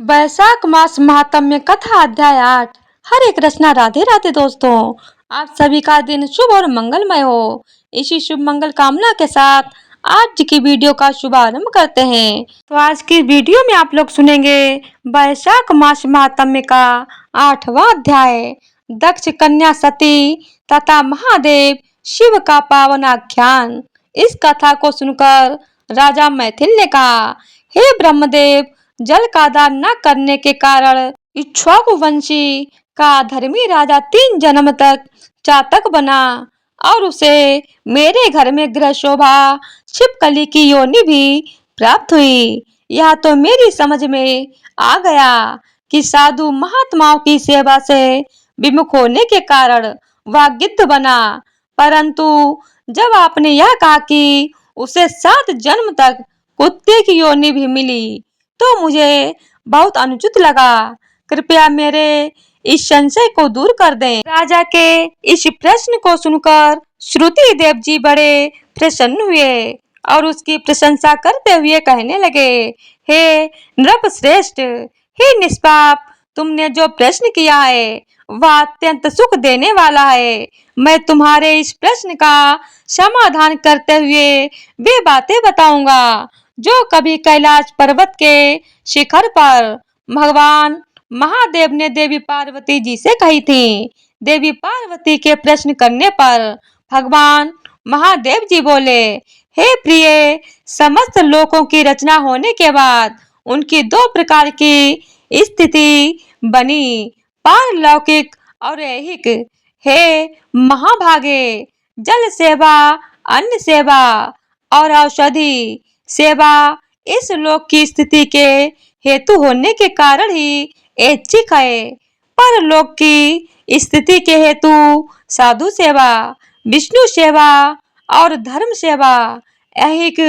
वैशाख मास महात्म्य कथा अध्याय 8। हरे कृष्णा। राधे राधे दोस्तों, आप सभी का दिन शुभ और मंगलमय हो। इसी शुभ मंगल कामना के साथ आज की वीडियो का शुभारंभ करते हैं। तो आज की वीडियो में आप लोग सुनेंगे वैशाख मास महात्म्य का 8वां अध्याय, दक्ष कन्या सती तथा महादेव शिव का पावन आख्यान। इस कथा को सुनकर राजा मैथिल ने कहा, हे ब्रह्मदेव, जल का दान न करने के कारण इक्ष्वाकु वंशी का धर्मी राजा 3 जन्म तक चातक बना और उसे मेरे घर में गृह शोभा छिपकली की योनि भी प्राप्त हुई। यह तो मेरी समझ में आ गया कि साधु महात्माओं की सेवा से विमुख होने के कारण वह गिद्ध बना, परंतु जब आपने यह कहा कि उसे 7 जन्म तक कुत्ते की योनि भी मिली तो मुझे बहुत अनुचित लगा। कृपया मेरे इस संशय को दूर कर दें। राजा के इस प्रश्न को सुनकर श्रुति देव जी बड़े प्रसन्न हुए और उसकी प्रशंसा करते हुए कहने लगे, हे नृप श्रेष्ठ, हे निष्पाप, तुमने जो प्रश्न किया है वह अत्यंत सुख देने वाला है। मैं तुम्हारे इस प्रश्न का समाधान करते हुए वे बातें बताऊंगा जो कभी कैलाश पर्वत के शिखर पर भगवान महादेव ने देवी पार्वती जी से कही थी। देवी पार्वती के प्रश्न करने पर भगवान महादेव जी बोले, हे प्रिय, समस्त लोकों की रचना होने के बाद उनकी 2 प्रकार की स्थिति बनी, पारलौकिक और ऐहिक। हे महाभागे, जल सेवा, अन्न सेवा और औषधि सेवा इस लोक की स्थिति के हेतु होने के कारण ही ऐच्छिक है। परलोक की स्थिति के हेतु साधु सेवा, विष्णु सेवा और धर्म सेवा ऐहिक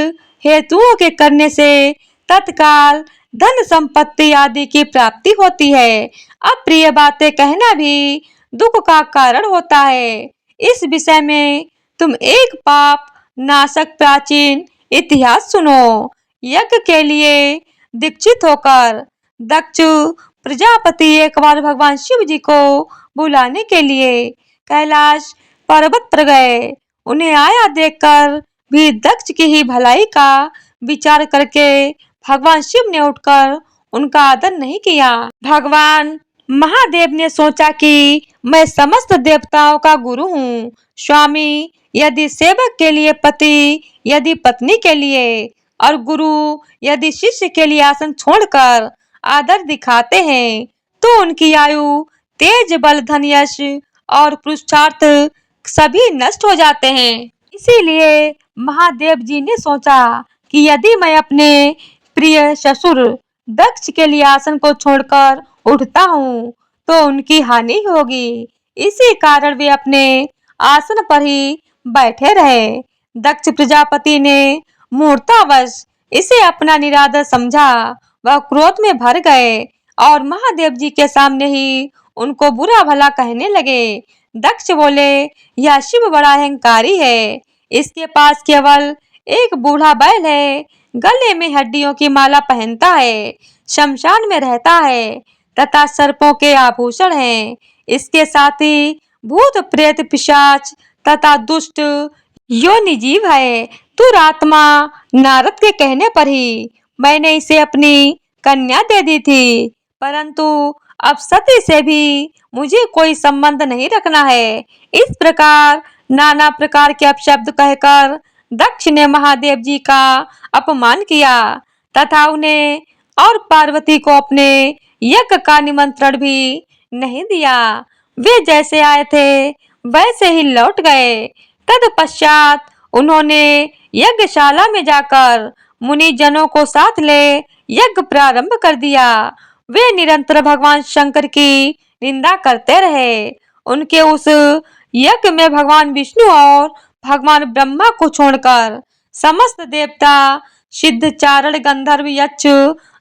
हेतुओं के करने से तत्काल धन संपत्ति आदि की प्राप्ति होती है। अप्रिय बातें कहना भी दुख का कारण होता है। इस विषय में तुम एक पाप नाशक प्राचीन इतिहास सुनो। यज्ञ के लिए दीक्षित होकर दक्ष प्रजापति एक बार भगवान शिव जी को बुलाने के लिए कैलाश पर्वत पर गए। उन्हें आया देखकर भी दक्ष की ही भलाई का विचार करके भगवान शिव ने उठकर उनका आदर नहीं किया। भगवान महादेव ने सोचा कि मैं समस्त देवताओं का गुरु हूँ। स्वामी यदि सेवक के लिए पति, यदि पत्नी के लिए और गुरु यदि शिष्य के लिए आसन छोड़कर आदर दिखाते हैं तो उनकी आयु, तेज, बल, धन, यश और पुरुषार्थ सभी नष्ट हो जाते हैं। इसीलिए महादेव जी ने सोचा कि यदि मैं अपने प्रिय ससुर दक्ष के लिए आसन को छोड़कर उठता हूँ तो उनकी हानि होगी। इसी कारण वे अपने आसन पर ही बैठे रहे। दक्ष प्रजापति ने मूर्तावश इसे अपना निरादर समझा। वह क्रोध में भर गए और महादेव जी के सामने ही उनको बुरा भला कहने लगे। दक्ष बोले, यह शिव बड़ा अहंकारी है। इसके पास केवल एक बूढ़ा बैल है, गले में हड्डियों की माला पहनता है, शमशान में रहता है तथा सर्पों के आभूषण हैं। इसके साथ ही भूत, प्रेत, पिशाच तथा दुष्ट योनि जीव है। दुरात्मा नारद के कहने पर ही मैंने इसे अपनी कन्या दे दी थी, परंतु अब सती से भी मुझे कोई संबंध नहीं रखना है। इस प्रकार नाना प्रकार के अपशब्द कहकर दक्ष ने महादेव जी का अपमान किया तथा उन्हें और पार्वती को अपने यज्ञ का निमंत्रण भी नहीं दिया। वे जैसे आए थे वैसे ही लौट गए। तत्पश्चात उन्होंने यज्ञशाला में जाकर मुनि जनों को साथ ले यज्ञ प्रारंभ कर दिया। वे निरंतर भगवान शंकर की निंदा करते रहे। उनके उस यज्ञ में भगवान विष्णु और भगवान ब्रह्मा को छोड़कर समस्त देवता, सिद्ध, चारण, गंधर्व, यक्ष,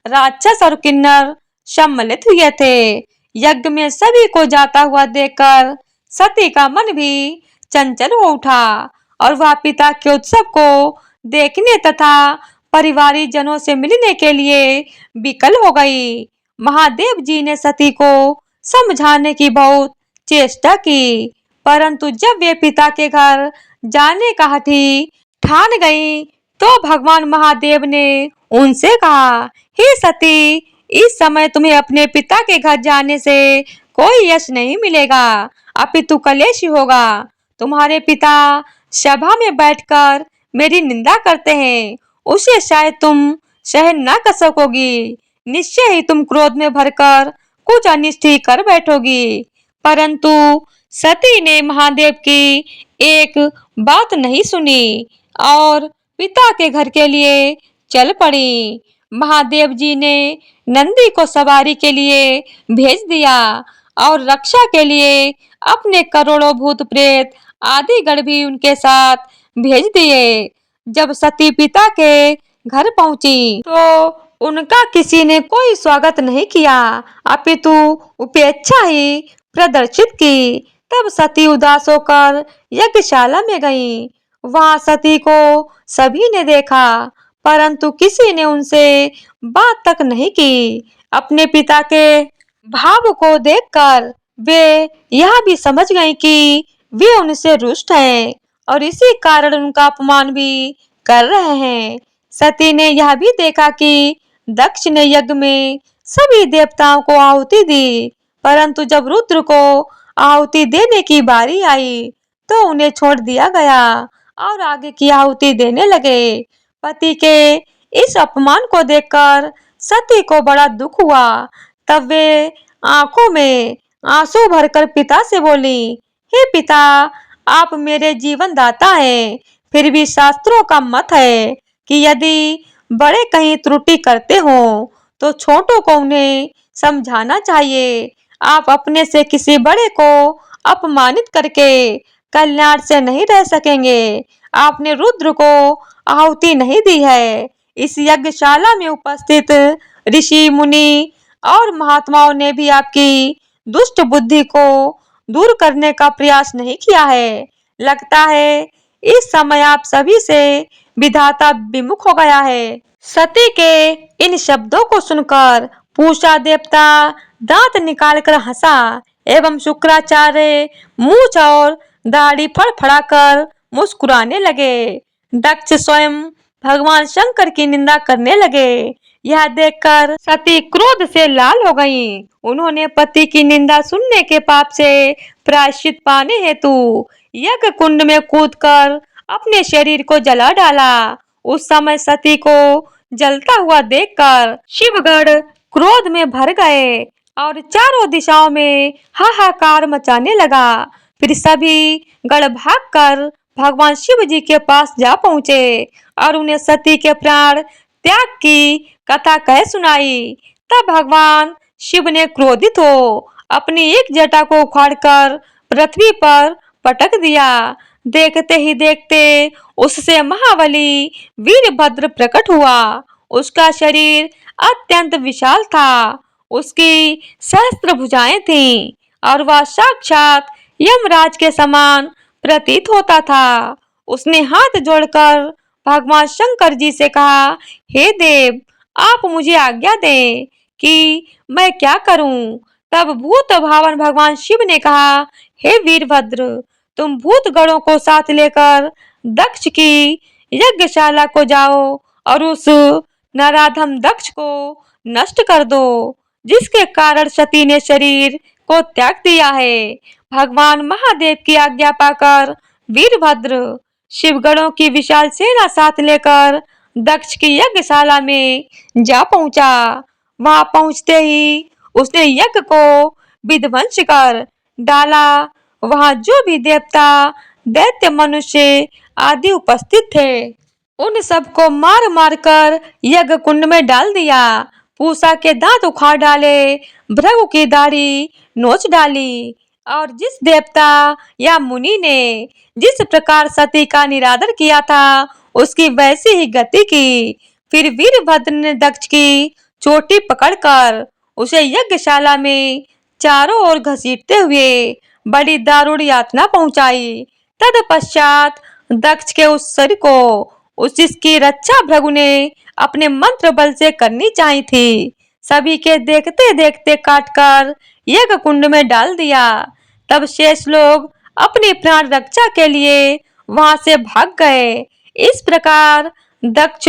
राक्षस और किन्नर सम्मिलित हुए थे। यज्ञ में सभी को जाता हुआ देखकर सती का मन भी चंचल हो उठा और वह पिता के उत्सव को देखने तथा परिवारी जनों से मिलने के लिए विकल हो गई। महादेव जी ने सती को समझाने की बहुत चेष्टा की, परंतु जब वे पिता के घर जाने का हठी ठान गई, तो भगवान महादेव ने उनसे कहा, हे सती, इस समय तुम्हें अपने पिता के घर जाने से कोई यश नहीं मिलेगा, अपितु कलेश ही होगा। तुम्हारे पिता सभा में बैठकर मेरी निंदा करते हैं, उसे शायद तुम सहन न कर सकोगी। निश्चय ही तुम क्रोध में भरकर कुछ अनिष्ट ही कर बैठोगी। परंतु सती ने महादेव की एक बात नहीं सुनी और पिता के घर के लिए चल पड़ी। महादेव जी ने नंदी को सवारी के लिए भेज दिया और रक्षा के लिए अपने करोड़ों भूत प्रेत आदि गण भी उनके साथ भेज दिए। जब सती पिता के घर पहुंची तो उनका किसी ने कोई स्वागत नहीं किया, अपितु उपेक्षा ही प्रदर्शित की। तब सती उदास होकर यज्ञशाला में गईं। वहां सती को सभी ने देखा, परंतु किसी ने उनसे बात तक नहीं की। अपने पिता के भाव को देखकर वे यह भी समझ गईं कि वे उनसे रुष्ट हैं और इसी कारण उनका अपमान भी कर रहे हैं। सती ने यह भी देखा कि दक्ष ने यज्ञ में सभी देवताओं को आहुति दी, परंतु जब रुद्र को आहुति देने की बारी आई तो उन्हें छोड़ दिया गया और आगे की आहुति देने लगे। पति के इस अपमान को देखकर सती को बड़ा दुख हुआ। तब वे आंखों में आंसू भरकर पिता से बोली, हे पिता, आप मेरे जीवन दाता हैं, फिर भी शास्त्रों का मत है कि यदि बड़े कहीं त्रुटि करते हो तो छोटों को उन्हें समझाना चाहिए। आप अपने से किसी बड़े को अपमानित करके कल्याण से नहीं रह सकेंगे। आपने रुद्र को आहुति नहीं दी है। इस यज्ञशाला में उपस्थित ऋषि मुनि और महात्माओं ने भी आपकी दुष्ट बुद्धि को दूर करने का प्रयास नहीं किया है। लगता है इस समय आप सभी से विधाता विमुख हो गया है। सती के इन शब्दों को सुनकर पूषा देवता दांत निकालकर हंसा एवं शुक्राचार्य मूंछ और दाढ़ी फड़फड़ाकर मुस्कुराने लगे। दक्ष स्वयं भगवान शंकर की निंदा करने लगे। यह देखकर सती क्रोध से लाल हो गईं। उन्होंने पति की निंदा सुनने के पाप से प्रायश्चित पाने हेतु यज्ञ कुंड में कूदकर अपने शरीर को जला डाला। उस समय सती को जलता हुआ देखकर शिवगण क्रोध में भर गए और चारों दिशाओं में हाहाकार मचाने लगा। फिर सभी गण भागकर भगवान शिव जी के पास जा पहुंचे और उन्हें सती के प्राण त्याग की कथा कह सुनाई। तब भगवान शिव ने क्रोधित हो अपनी एक जटा को उखाड़कर पृथ्वी पर पटक दिया। देखते ही देखते उससे महाबली वीरभद्र प्रकट हुआ। उसका शरीर अत्यंत विशाल था, उसकी सहस्त्र भुजाएं थीं और वह साक्षात यमराज के समान प्रतीत होता था। उसने हाथ जोड़कर भगवान शंकर जी से कहा, हे देव, आप मुझे आज्ञा दें कि मैं क्या करूं। तब भूत भावन भगवान शिव ने कहा, हे वीरभद्र, तुम भूत गणों को साथ लेकर दक्ष की यज्ञशाला को जाओ और उस नराधम दक्ष को नष्ट कर दो, जिसके कारण सती ने शरीर को त्याग दिया है। भगवान महादेव की आज्ञा पाकर वीरभद्र शिवगणों की विशाल सेना साथ लेकर दक्ष की यज्ञशाला में जा पहुंचा। वहां पहुंचते ही उसने यज्ञ को विध्वंस कर डाला। वहां जो भी देवता, दैत्य, मनुष्य आदि उपस्थित थे, उन सबको मार मार कर यज्ञ कुंड में डाल दिया। पूषा के दांत उखाड़ डाले, भृगु की दाढ़ी नोच डाली और जिस देवता या मुनि ने जिस प्रकार सती का निरादर किया था, उसकी वैसी ही गति की। फिर वीरभद्र ने दक्ष की चोटी पकड़कर उसे यज्ञशाला में चारों ओर घसीटते हुए बड़ी दारुण यातना पहुंचाई। तत्पश्चात दक्ष के उस शरीर को जिसकी रक्षा भृगु ने अपने मंत्र बल से करनी चाहिए थी, सभी के देखते देखते काटकर यज्ञ कुंड में डाल दिया। तब शेष लोग अपनी प्राण रक्षा के लिए वहां से भाग गए। इस प्रकार दक्ष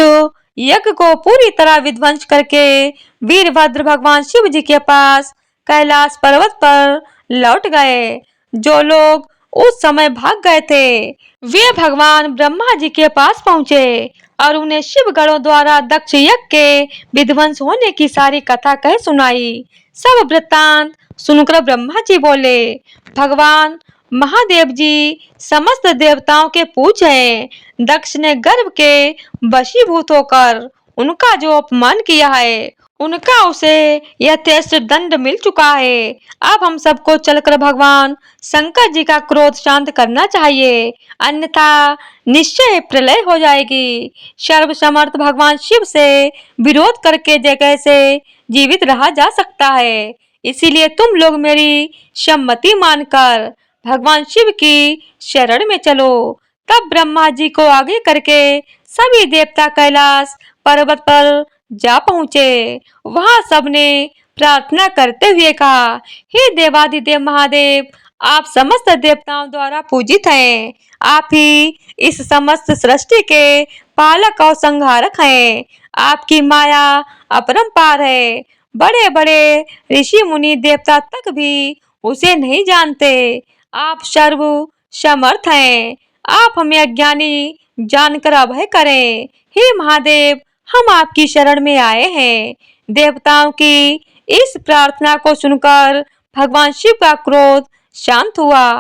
यज्ञ को पूरी तरह विध्वंस करके वीरभद्र भगवान शिव जी के पास कैलाश पर्वत पर लौट गए। जो लोग उस समय भाग गए थे वे भगवान ब्रह्मा जी के पास पहुंचे और उन्हें शिव गणों द्वारा दक्ष यज्ञ के विध्वंस होने की सारी कथा कह सुनाई। सब वृत्तांत सुनकर ब्रह्मा जी बोले, भगवान महादेव जी समस्त देवताओं के पूज्य हैं। दक्ष ने गर्भ के वशीभूत होकर उनका जो अपमान किया है उनका उसे यथेष्ट दंड मिल चुका है। अब हम सबको चलकर भगवान शंकर जी का क्रोध शांत करना चाहिए, अन्यथा निश्चय प्रलय हो जाएगी। सर्वसमर्थ भगवान शिव से विरोध करके जगह से जीवित रहा जा सकता है। इसीलिए तुम लोग मेरी सम्मति मानकर भगवान शिव की शरण में चलो। तब ब्रह्मा जी को आगे करके सभी देवता कैलाश पर्वत पर जा पहुंचे। वहां सबने प्रार्थना करते हुए कहा, हे देवाधिदेव महादेव, आप समस्त देवताओं द्वारा पूजित हैं। आप ही इस समस्त सृष्टि के पालक और संहारक हैं। आपकी माया अपरंपार है। बड़े बड़े ऋषि मुनि देवता तक भी उसे नहीं जानते। आप सर्व समर्थ हैं। आप हमें अज्ञानी जानकर अभय करें। हे महादेव, हम आपकी शरण में आए हैं। देवताओं की इस प्रार्थना को सुनकर भगवान शिव का क्रोध शांत हुआ।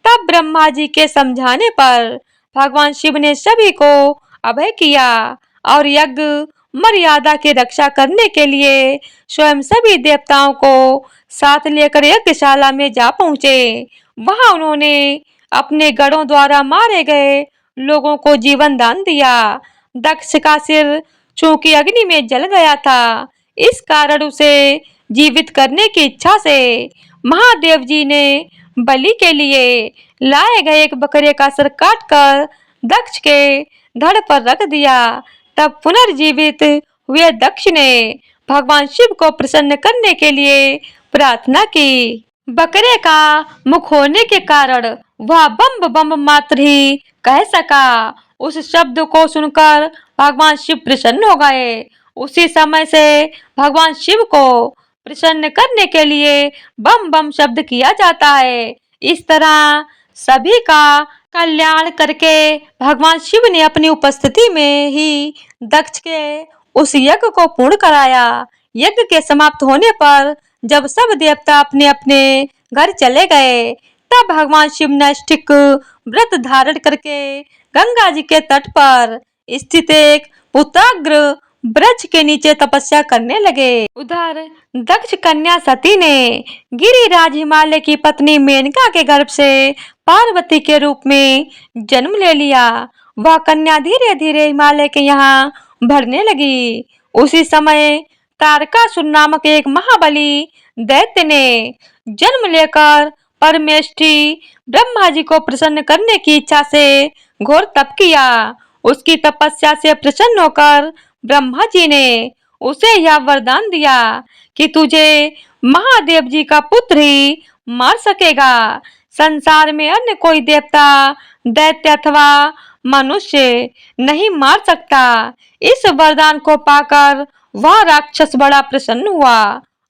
तब ब्रह्मा जी के समझाने पर भगवान शिव ने सभी को अभय किया और यज्ञ मर्यादा की रक्षा करने के लिए स्वयं सभी देवताओं को साथ लेकर यज्ञशाला में जा पहुंचे। वहां उन्होंने अपने गणों द्वारा मारे गए लोगों को जीवन दान दिया। दक्ष का सिर चूंकि अग्नि में जल गया था, इस कारण उसे जीवित करने की इच्छा से महादेव जी ने बलि के लिए लाए गए एक बकरे का सर काटकर दक्ष के धड़ पर रख दिया। तब पुनर्जीवित हुए दक्ष ने भगवान शिव को प्रसन्न करने के लिए प्रार्थना की। बकरे का मुख होने के कारण वह बम बम मात्र ही कह सका। उस शब्द को सुनकर भगवान शिव प्रसन्न हो गए। उसी समय से भगवान शिव को प्रसन्न करने के लिए बम बम शब्द किया जाता है। इस तरह सभी का कल्याण करके भगवान शिव ने अपनी उपस्थिति में ही दक्ष के उस यज्ञ को पूर्ण कराया। यज्ञ के समाप्त होने पर जब सब देवता अपने अपने घर चले गए, तब भगवान शिव नैष्ठिक व्रत धारण करके गंगा जी के तट पर स्थित एक पुत्राग्र वृक्ष के नीचे तपस्या करने लगे। उधर दक्ष कन्या सती ने गिरिराज हिमालय की पत्नी मेनका के गर्भ से पार्वती के रूप में जन्म ले लिया। वह कन्या धीरे धीरे हिमालय के यहाँ बढ़ने लगी। उसी समय तारकासुर नामक एक महाबली दैत्य ने जन्म लेकर परमेष्ठी ब्रह्मा जी को प्रसन्न करने की इच्छा से घोर तप किया। उसकी तपस्या से प्रसन्न होकर ब्रह्मा जी ने उसे यह वरदान दिया कि तुझे महादेव जी का पुत्र ही मार सकेगा। संसार में अन्य कोई देवता, दैत्य अथवा मनुष्य नहीं मार सकता। इस वरदान को पाकर वह राक्षस बड़ा प्रसन्न हुआ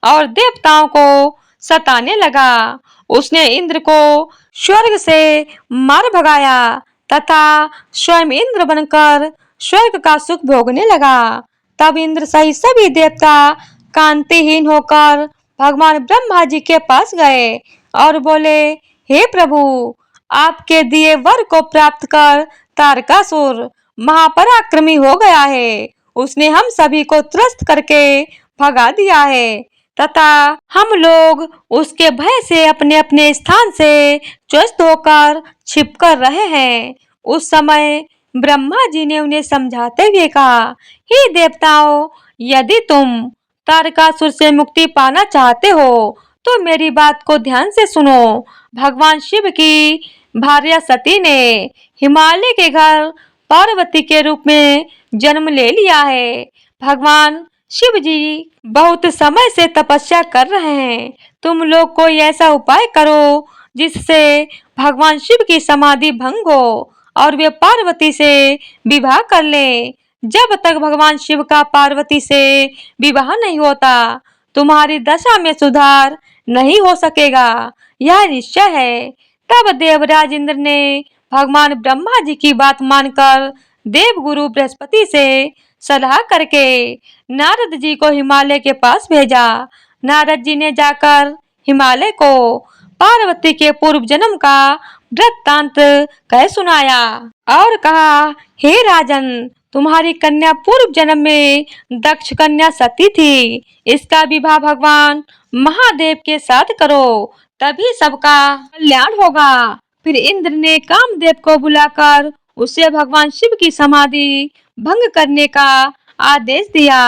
और देवताओं को सताने लगा। उसने इंद्र को स्वर्ग से मार भगाया तथा स्वयं इंद्र बनकर स्वर्ग का सुख भोगने लगा। तब इंद्र सहित सभी देवता कांतिहीन होकर भगवान ब्रह्मा जी के पास गए और बोले, हे प्रभु, आपके दिए वर को प्राप्त कर तारकासुर महापराक्रमी हो गया है। उसने हम सभी को त्रस्त करके भगा दिया है तथा हम लोग उसके भय से अपने अपने स्थान से त्रस्त होकर छिपकर रहे हैं। उस समय ब्रह्मा जी ने उन्हें समझाते हुए कहा, हे देवताओं, यदि तुम तारकासुर से मुक्ति पाना चाहते हो तो मेरी बात को ध्यान से सुनो। भगवान शिव की भार्या सती ने हिमालय के घर पार्वती के रूप में जन्म ले लिया है। भगवान शिव जी बहुत समय से तपस्या कर रहे हैं। तुम लोग कोई ऐसा उपाय करो जिससे भगवान शिव की समाधि भंग हो और वे पार्वती से विवाह कर लें। जब तक भगवान शिव का पार्वती से विवाह नहीं होता, तुम्हारी दशा में सुधार नहीं हो सकेगा, यह निश्चय है। तब देवराज इंद्र ने भगवान ब्रह्मा जी की बात मानकर देवगुरु बृहस्पति से सलाह करके नारद जी को हिमालय के पास भेजा। नारद जी ने जाकर हिमालय को पार्वती के पूर्व जन्म का वृत्तांत कह सुनाया और कहा, हे राजन, तुम्हारी कन्या पूर्व जन्म में दक्ष कन्या सती थी। इसका विवाह भगवान महादेव के साथ करो, तभी सबका कल्याण होगा। फिर इंद्र ने कामदेव को बुलाकर उसे भगवान शिव की समाधि भंग करने का आदेश दिया।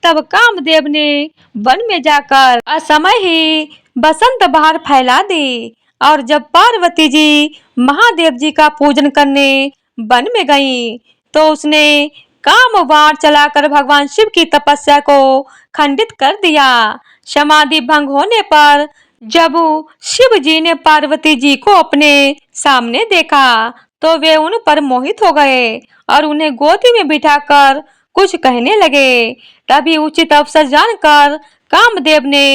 तब कामदेव ने वन में जाकर असमय ही बसंत बहार फैला दी और जब पार्वती जी महादेव जी का पूजन करने वन में गईं, तो उसने काम बाण चलाकर भगवान शिव की तपस्या को खंडित कर दिया। समाधि भंग होने पर जब शिव जी ने पार्वती जी को अपने सामने देखा, तो वे उन पर मोहित हो गए और उन्हें गोदी में बिठाकर कुछ कहने लगे। तभी उचित अवसर जानकर कामदेव ने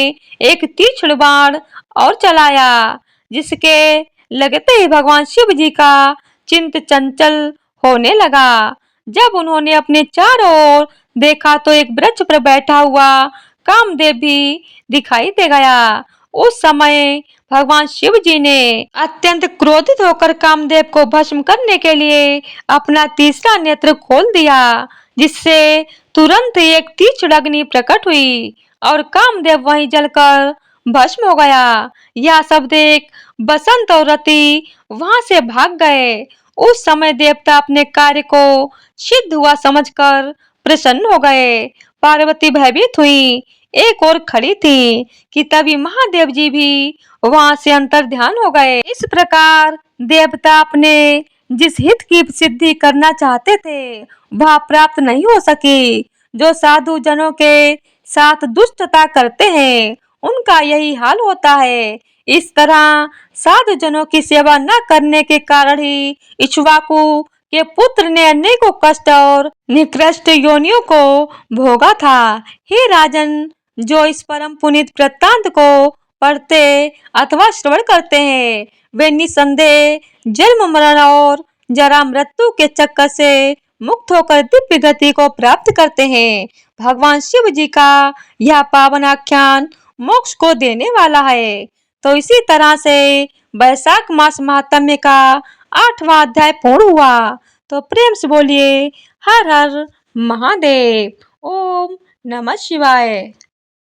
एक तीक्ष्ण बाण और चलाया, जिसके लगते ही भगवान शिव जी का चित्त चंचल होने लगा। जब उन्होंने अपने चारों ओर देखा तो एक वृक्ष पर बैठा हुआ कामदेव भी दिखाई दे गया। उस समय भगवान शिव जी ने अत्यंत क्रोधित होकर कामदेव को भस्म करने के लिए अपना तीसरा नेत्र खोल दिया, जिससे तुरंत एक तीक्ष्ण अग्नि प्रकट हुई और कामदेव वहीं जलकर भस्म हो गया। यह सब देख बसंत और रति वहां से भाग गए। उस समय देवता अपने कार्य को सिद्ध हुआ समझकर प्रसन्न हो गए। पार्वती भयभीत हुई, एक ओर खड़ी थी कि तभी महादेव जी भी वहां से अंतर ध्यान हो गए। इस प्रकार देवता अपने जिस हित की सिद्धि करना चाहते थे वह प्राप्त नहीं हो सकी। जो साधु जनों के साथ दुष्टता करते हैं उनका यही हाल होता है। इस तरह साधु जनों की सेवा न करने के कारण ही इक्ष्वाकु के पुत्र ने अनेकों कष्ट और निकृष्ट योनियों को भोगा था। हे राजन, जो इस परम पुनीत वृत्तांत को पढ़ते अथवा श्रवण करते हैं वे निसंदेह जन्म मरण और जरा मृत्यु के चक्कर से मुक्त होकर दिव्य गति को प्राप्त करते हैं। भगवान शिव जी का यह पावन आख्यान मोक्ष को देने वाला है। तो इसी तरह से वैशाख मास महात्म्य का 8वां अध्याय पूर्ण हुआ। तो प्रेम से बोलिए हर हर महादेव। ओम नमः शिवाय।